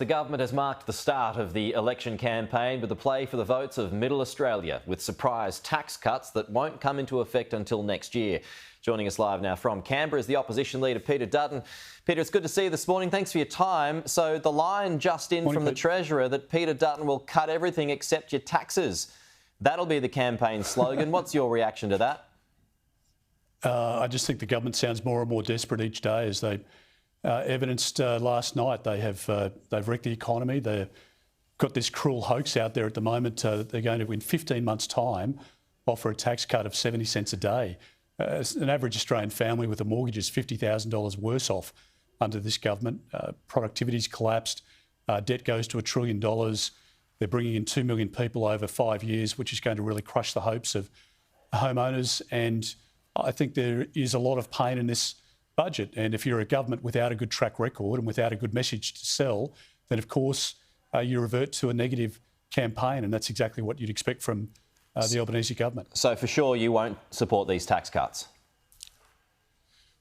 The government has marked the start of the election campaign with a play for the votes of Middle Australia, with surprise tax cuts that won't come into effect until next year. Joining us live now from Canberra is the opposition leader, Peter Dutton. Peter, it's good to see you this morning. Thanks for your time. So the line just in from the Treasurer that Peter Dutton will cut everything except your taxes. That'll be the campaign slogan. What's your reaction to that? I just think the government sounds more and more desperate each day, as they evidenced last night. They've wrecked the economy. They've got this cruel hoax out there at the moment. They're going to, in 15 months' time, offer a tax cut of 70 cents a day. An average Australian family with a mortgage is $50,000 worse off under this government. Productivity's collapsed. Debt goes to $1 trillion. They're bringing in 2 million people over 5 years, which is going to really crush the hopes of homeowners. And I think there is a lot of pain in this budget. And if you're a government without a good track record and without a good message to sell, then of course you revert to a negative campaign. And that's exactly what you'd expect from the Albanese government. So for sure you won't support these tax cuts?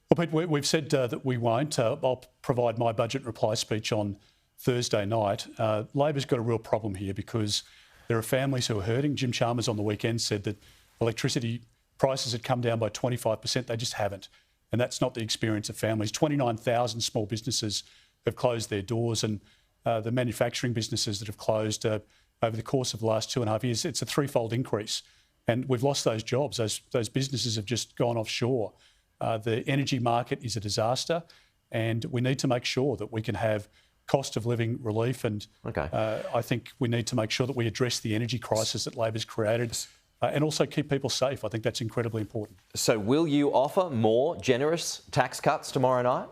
Well, Pete, we've said that we won't. I'll provide my budget reply speech on Thursday night. Labor's got a real problem here because there are families who are hurting. Jim Chalmers on the weekend said that electricity prices had come down by 25%. They just haven't. And that's not the experience of families. 29,000 small businesses have closed their doors, and the manufacturing businesses that have closed over the course of the last 2.5 years, it's a threefold increase. And we've lost those jobs. Those businesses have just gone offshore. The energy market is a disaster, and we need to make sure that we can have cost of living relief. And I think we need to make sure that we address the energy crisis that Labor's created. And also keep people safe. I think that's incredibly important. So will you offer more generous tax cuts tomorrow night?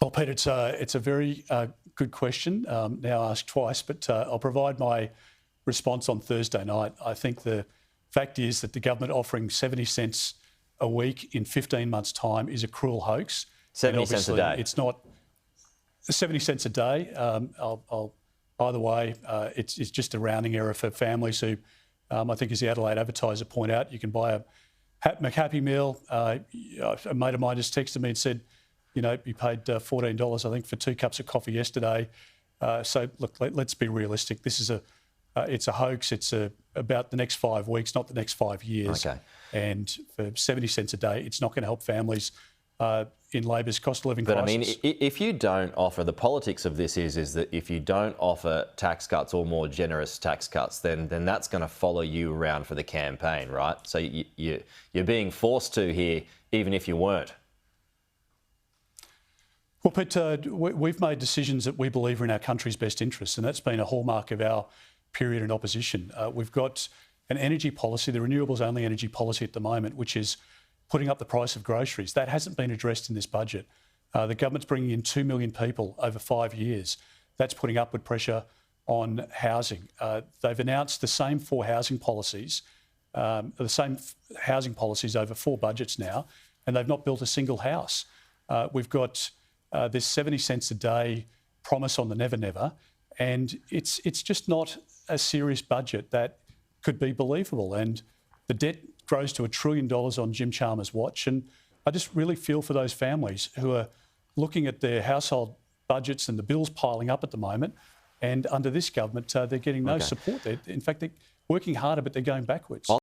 Well, Pete, it's a very good question, now asked twice, but I'll provide my response on Thursday night. I think the fact is that the government offering 70 cents a week in 15 months' time is a cruel hoax. 70 cents a day? It's not 70 cents a day. Either way, it's just a rounding error for families who, I think, as the Adelaide Advertiser point out, you can buy a McHappy meal. A mate of mine just texted me and said, you know, he paid $14, I think, for 2 cups of coffee yesterday. So look, let's be realistic. This is it's a hoax. It's about the next 5 weeks, not the next 5 years. Okay. And for 70 cents a day, it's not going to help families in Labor's cost of living crisis. But I mean, if you don't offer, the politics of this is that if you don't offer tax cuts or more generous tax cuts, then that's going to follow you around for the campaign, right? So you're being forced to here, even if you weren't. Well, Pete, we've made decisions that we believe are in our country's best interests, and that's been a hallmark of our period in opposition. We've got an energy policy, the renewables-only energy policy at the moment, which is putting up the price of groceries. That hasn't been addressed in this budget. The government's bringing in 2 million people over 5 years. That's putting upward pressure on housing. They've announced the same 4 housing policies, over 4 budgets now, and they've not built a single house. We've got this 70 cents a day promise on the Never Never, and it's just not a serious budget that could be believable. And the debt grows to $1 trillion on Jim Chalmers' watch. And I just really feel for those families who are looking at their household budgets and the bills piling up at the moment. And under this government, they're getting no support. In fact, they're working harder, but they're going backwards.